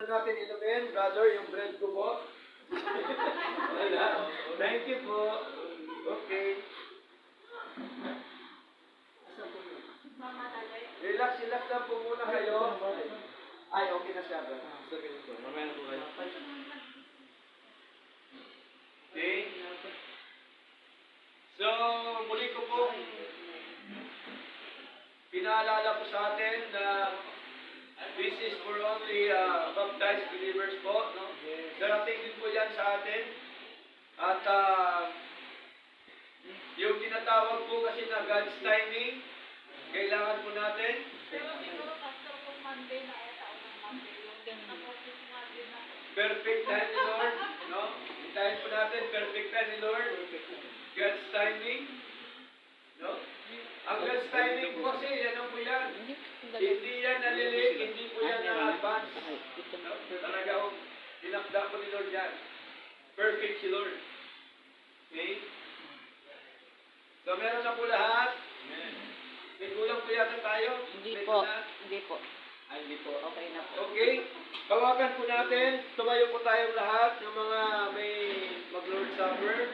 Natin inumin, brother, yung bread ko po. Wala. Thank you po. Okay. Relax, relax lang po muna kayo. Ay, okay na siya, bro. Mamaya na po kayo. Okay. So, muli ko po pinaalala po sa atin na this is for only baptized believers po. No? Darating din po yan sa atin. At yung tinatawag po kasi na God's timing, kailangan po natin. Pero siguro, Pastor, kung Monday na ata o ng Monday, yung Monday na. Perfect time ni Lord. No? Hintayin po natin, perfect time ni Lord. God's timing. No? Ang God's timing po kasi, ano po yan? Hindi yan nalilig, hindi po yan na-advance. No? Talaga ho, tinakda po ni Lord yan. Perfect si Lord. Okay? So, meron na po lahat. May kulang po yata tayo. Hindi May po. na. Hindi po. Ay, hindi po. Okay na po. Okay? Tawagan po natin. Tumayo po tayong lahat ng mga may mag-Lord Supper.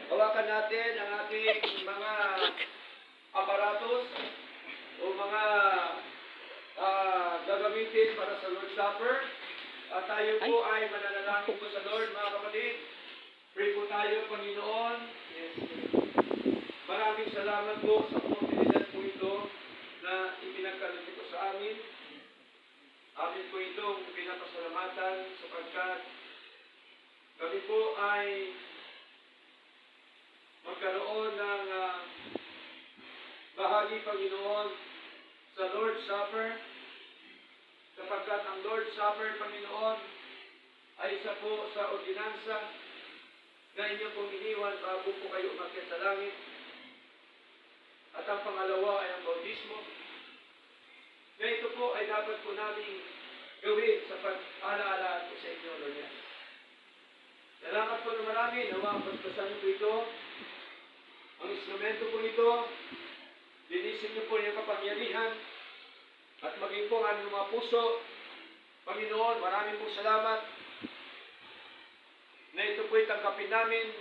Tawagan natin ang ating mga aparatos o mga gagamitin para sa Lord Supper. At tayo po ay mananalangin po sa Lord, mga kapatid. Pray po tayo, Panginoon. Yes. Maraming salamat po sa oportunidad po ito na ipinagkaloob po sa amin. Amin po itong pinapasalamatan sapagkat kami po ay magkaroon ng bahagi, Panginoon, sa Lord's Supper. Sapagkat ang Lord's Supper, Panginoon, ay isa po sa ordinansa na inyo pong iniwan bago po kayo umakyat sa langit. At ang pangalawa ay ang bautismo. Na ito po ay dapat po namin gawin sa pag-alaala po sa inyo, Lord. Salamat po na marami. Nawa, pagpasan po ito. Ang instrumento po ito, linisin niyo po yung kapangyarihan at maging po ang aming mga puso. Panginoon, maraming po salamat na ito po'y tanggapin namin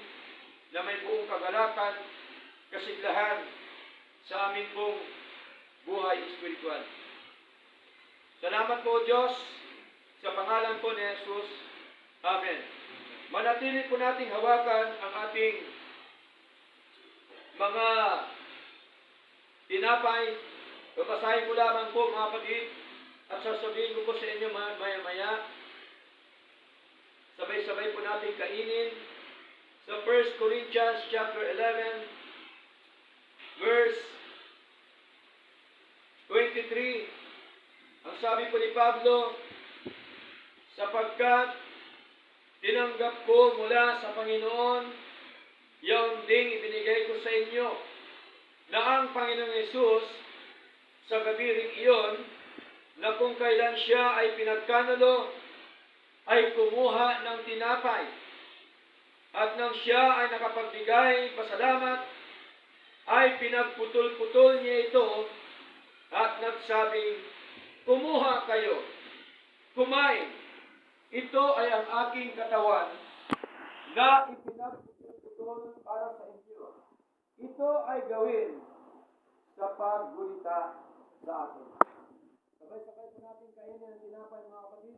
na may buong kagalakan, kasiglahan sa amin pong buhay espiritual. Salamat po, Diyos, sa pangalan po ni Jesus. Amen. Manatili po nating hawakan ang ating mga tinapay. Babasahin ko lamang po, mga kapatid, at sasabihin ko po sa inyo maya-maya. Sabay-sabay po natin kainin sa 1 Corinthians chapter 11, verse 23. Ang sabi po ni Pablo, sapagkat tinanggap ko mula sa Panginoon yung ding ibinigay ko sa inyo, na ang Panginoong Yesus sa gabi ring iyon, na kung kailan siya ay pinagkanulo, ay kumuha ng tinapay. At nang siya ay nakapagbigay pasalamat, ay pinagputol-putol niya ito at nagsabing, kumuha kayo, kumain. Ito ay ang aking katawan na ipinagputol para sa inyo. Ito ay gawin sa paggunita sa atin. Sabay-sabay po natin kainin ang tinapay, mga kapatid.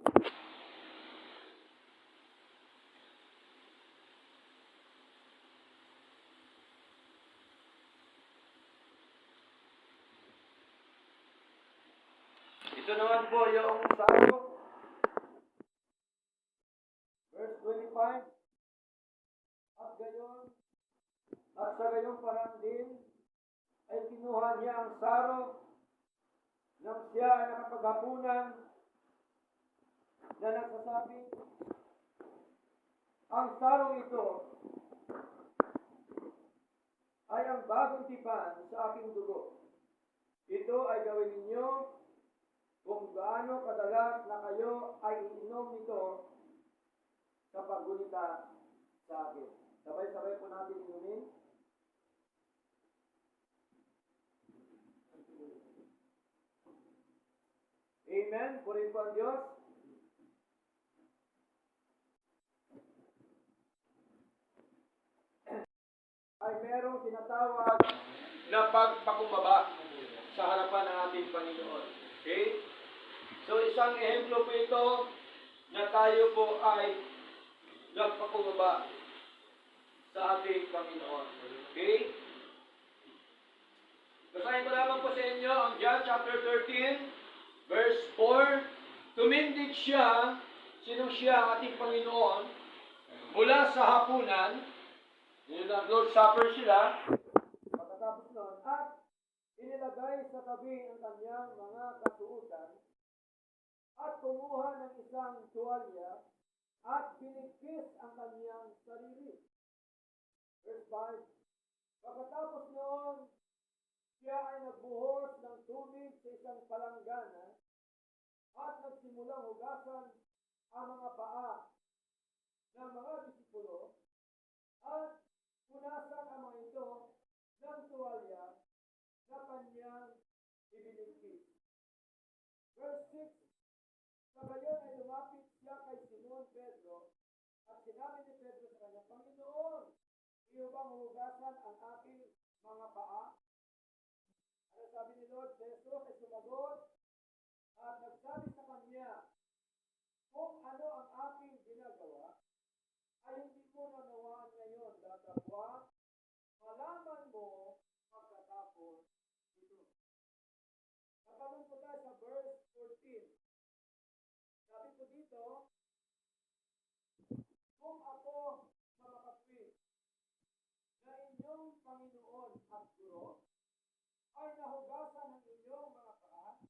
Ito naman po yung saro. Verse 25. At sa gayong parang din, ay kinuha niya ang saro nang siya ay nakapaghapunan na nagsasabi, ang sarong ito ay ang bagong tipan sa aking dugo. Ito ay gawin ninyo kung gaano kadalas na kayo ay iinom nito sa paggunita sa akin. Sabay-sabay po natin inumin. Amen. Purihin po ang Diyos. ay merong tinatawag na pagpakumbaba sa harapan ng ating Panginoon. Okay? So isang ehemplo po ito na tayo po ay nagpakumbaba sa ating Panginoon. Okay? Basahin ko lamang po sa inyo ang John chapter 13, verse 4. Tumindig siya, sinong siya ang ating Panginoon, mula sa hapunan, yun ang Lord's Supper sila, pagkatapos noon, at inilagay sa tabi ang kanyang mga kasuotan, at kumuha ng isang tuwalya, at binigkis ang kanyang sarili. Verse 5. Pagkatapos noon, siya ay nagbuhos ng tubig sa isang palanggana at nagsimulang hugasan ang mga paa ng mga disipulo at punasan ang mga ito ng tuwalya na kanyang ibinigkis. Verse 6. Sa gayon ay lumapit siya kay Simon Pedro at sinabi ni Pedro sa kanya, Panginoon, iyo bang hugasan ang aking mga paa? Ano sabi ni Lord? Jesus ay sumagot at nagsabi sa kanya, kung ano ang aking ginagawa, ay hindi mo nanawaan ngayon, datapwat, malaman mo pagkatapos ito. Nakalun po tayo sa verse 14. Sabi ko dito, kung ako mamakatwid na inyong Panginoon at Guro, ay nahugasan ng inyong mga paa,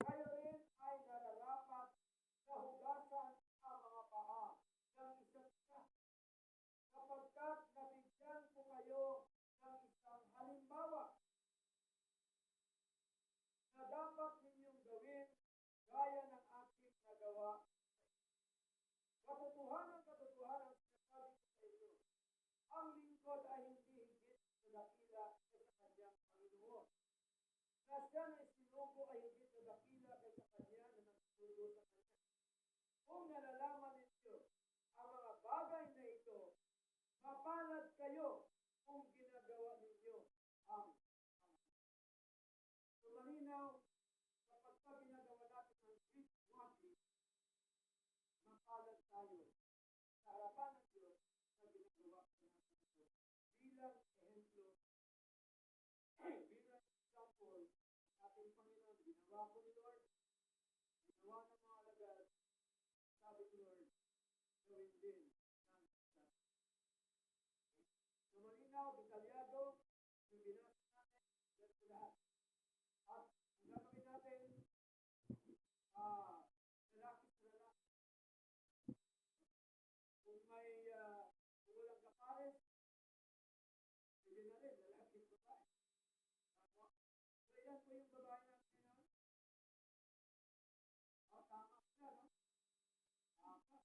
kayo rin ay nararapat na hugasan ang mga paa ng isa't isa. Kapagkat nabigyan ko kayo ng isang halimbawa na dapat ninyong gawin gaya ng aking nagawa. Katotohanan sinasabi ko sa inyo, ang lingkod ay hindi higit sa dakila kaysa kanyang Panginoon. Na siya na isinugo ay higit sa dakila kaysa kanya na nagsugo sa kanya. Kung nalalaman ninyo ang mga bagay na ito, mapalad kayo kung ginagawa ninyo ang so malinaw, kapag ka ginagawa natin ang Greek washing, mapalad tayo sa harapan ng Diyos na ginagawa natin ito. Bilang ehemplo, bilang example, ating Panginoon, ginawa po ni Lord, ginawa ng mga alagad, sabi ni Lord, gawin din ng isa. So malinaw, detalyado, yung binasa natin, yan po lahat. At ang gagawin natin, lalaki sa lalaki. Kung may, kung walang kapares, pwede na rin, lalaki sa babae. Tama? So yan po yung babae natin ngayon. Tama siya, no? Tama.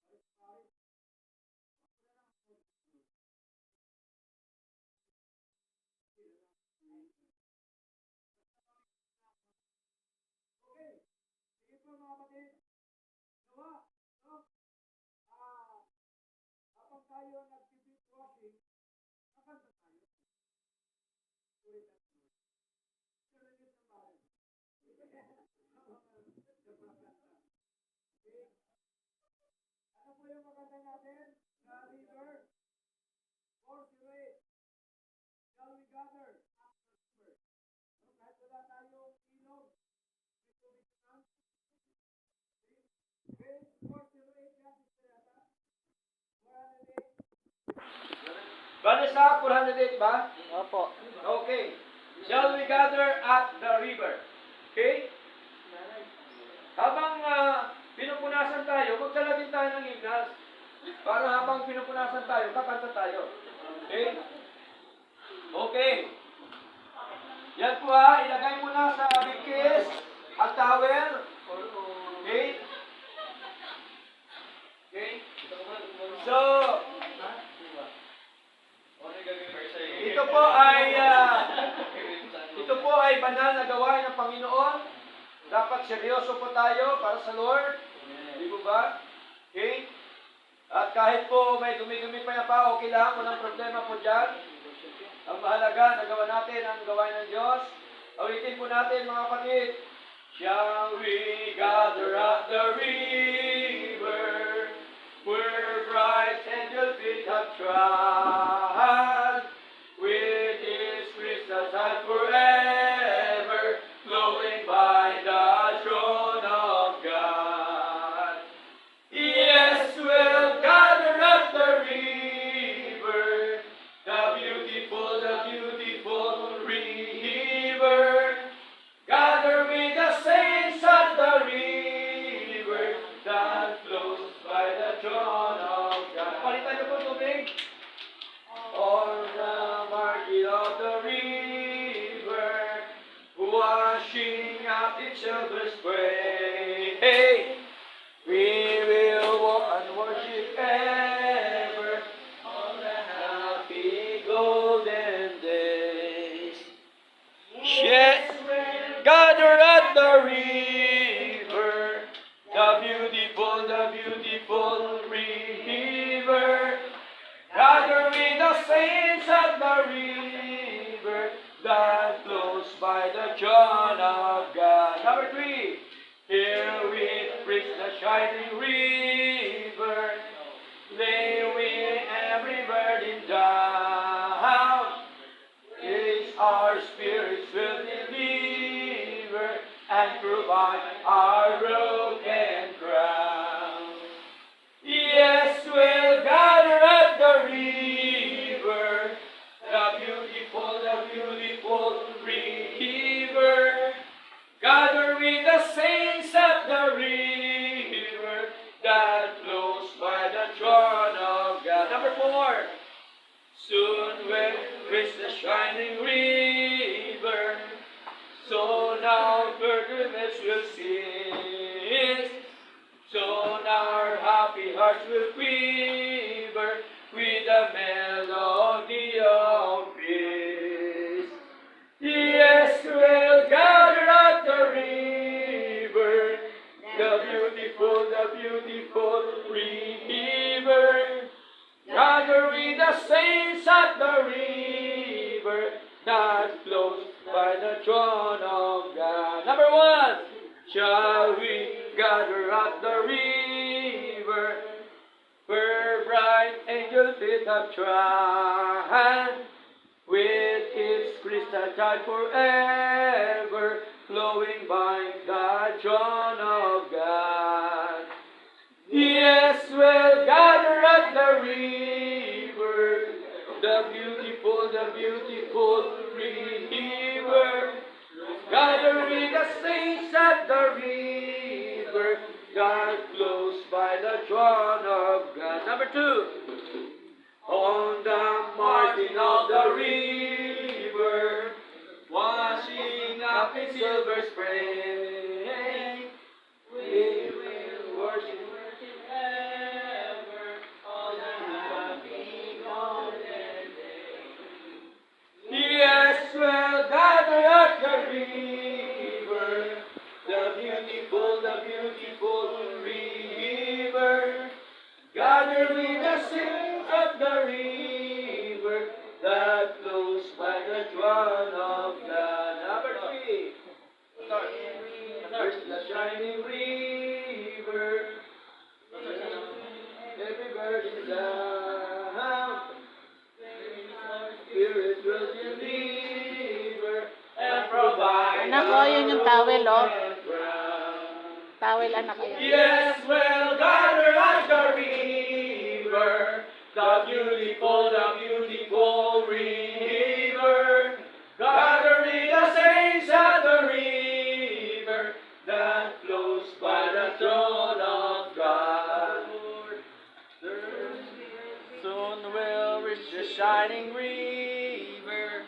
Pares-pares. Ako na lang ako. Okay. Sige po mga kapatid. Nawa, no? Habang tayo nag-beach washing, nakanta tayo. Ulit at ulit. Sulit na pare. Okay? Ano po yung maganda natin? The river. 408. Shall we gather at the river? No, kahit wala tayong ilog, may tubig na. Okay? 408 yan, Sister Yata. 408. Vanessa, 408 ba? Opo. Okay. Shall we gather at the river? Okay? Habang pinupunasan tayo, magdala din tayo ng himnas. Para habang pinupunasan tayo, kakanta tayo. Okay? Okay. Yan po ilagay mo na sa bigkis at towel. Okay? Okay? So, ito po ay banal na gawain ng Panginoon. Dapat seryoso po tayo para sa Lord. Di ba ba? Okay? At kahit po may dumi-dumi pa yan pa, okay lang, walang problema po dyan. Ang mahalaga, nagawa natin ang gawain ng Diyos. Awitin po natin mga kapatid. Shall we gather at the river, where bright angel feet have trod, with his crystal tide forever, flowing by the throne of God. Yes, we'll gather at the river, the beautiful river. Gather with the saints at the river that flows by the throne of God. Palitan niyo po tubig. On the margin of the river, washing out each other's way. Hey, we will walk and worship ever on the happy golden days. Yes, gather at the river, the beautiful river. Gather with the saints at the river that flows by the throne of God. Number 3, here we reach the shining river, lay we every burden down. Is our spirits will deliver and provide our broken crown. Yes, we'll gather at the river, the beautiful river. Gather with the saints at the river that flows by the throne of God. Number 4. Soon we'll reach the shining river, soon our pilgrimage will cease, soon our happy hearts will quiver with the melody of peace. Yes, we'll gather at the river, the beautiful river. Gather with the saints at the river that flows by the throne of God. Number 1, shall we gather at the river, where bright angel feet have trod, with its crystal tide forever, flowing by the throne of God. Yes, we'll gather at the river, the beautiful river. Gather with the saints at the river that flows by the throne of God. Number 2, on the margin of the river, washing up in silver spray, we will worship ever on the happy golden day. Yes, we'll gather at the river, the beautiful river. Gather with the saints at the river that flows by the throne of God. Number 3. There's the shining river, every burden down. Spirit will deliver and provide. Anak ko, yun yung towel, oh. ground. Towel, anak ko. Yes, we'll gather at the river, the beautiful river. Gather with the saints at the river that flows by the throne of God. Soon we'll reach the shining river.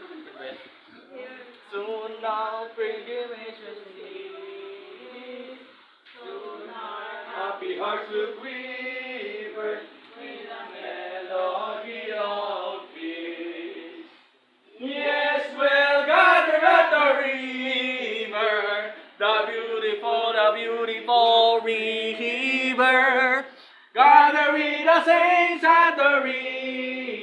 Soon our pilgrimage will cease. Soon our happy hearts will quiver with the melody of peace. Yes, we'll gather at the river, the beautiful river. Gather we the saints at the ring.